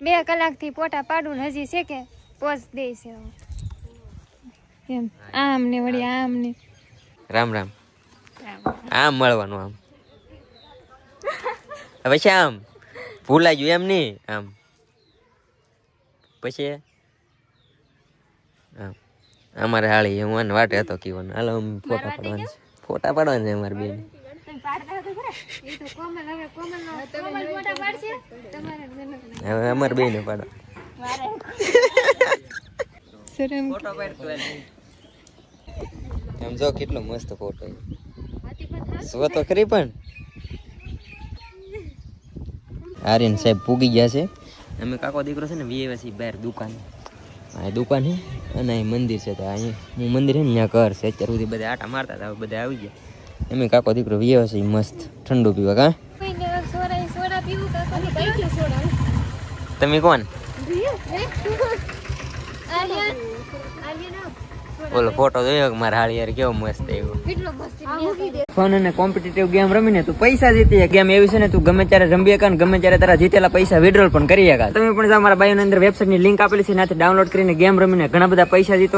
2 કલાકથી પોટા પાડું ને હજી છે કે પોચ દે છે એમ આમ ને વળી આમ ને રામ રામ આમ મળવાનું આમ પછી આમ ભૂલાઈ ગયું એમ નહીં આમ પછી આમ અમારે હાળી હું વાટે હતો કીવાનું હાલો ફોટા પાડવાના છે ફોટા પાડવાના છે અમારે બેન હવે અમારે બેને પાડો ફોટો પાડતો એમ જો કેટલો મસ્ત ફોટો સો તો ખરી પણ આર્યન સાહેબ પૂગી ગયા છે અમે કાકો દીકરો છે ને વીએસી બહાર દુકાન આ દુકાન છે અને અહીં મંદિર છે તો અહીંયા હું મંદિર છે ને ત્યાં ઘર છે અત્યાર સુધી બધા આટા મારતા હતા બધા આવી ગયા અમે કાકો દીકરો વીએસી મસ્ત ઠંડુ પીવા કા તમે કોણ બોલો ફોટો જોયો મારા હાળી યાર કેવો મસ્ત આવ્યો ફન અને કોમ્પિટિટિવ ગેમ રમીને તું પૈસા જીતી ગેમ એવી છે ને તું ગમે ત્યારે રમી શકા ને ગમે ત્યારે તારા જીતેલા પૈસા વિડ્રોલ પણ કરી શકા તમે પણ મારા બાયોની અંદર વેબસાઇટની લિંક આપેલી છે ત્યાંથી ડાઉનલોડ કરીને ગેમ રમીને ઘણા બધા પૈસા જીતો